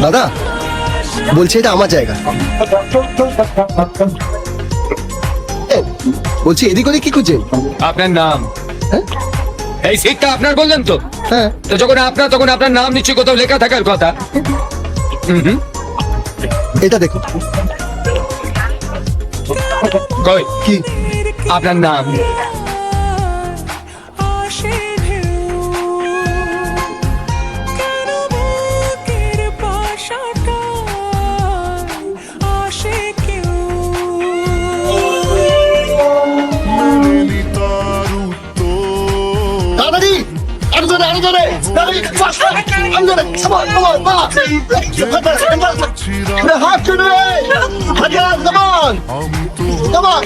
দাদা বলছি এটা আমার জায়গা। বলছি এদিক ওদিক কি খুঁজছেন? আপনার নাম? হ্যাঁ এই সিটটা আপনার বললেন তো? হ্যাঁ। তো যখন আপনার, তখন আপনার নাম নিশ্চয়ই কোথাও লেখা থাকার কথা। এটা দেখুন। কই কি? আপনার নাম? তাড়াতাড়ি আরো জোরে আরো জোরে তাড়াতাড়ি ফাস্ট আরো জোরে come on মা the half to do it come on come on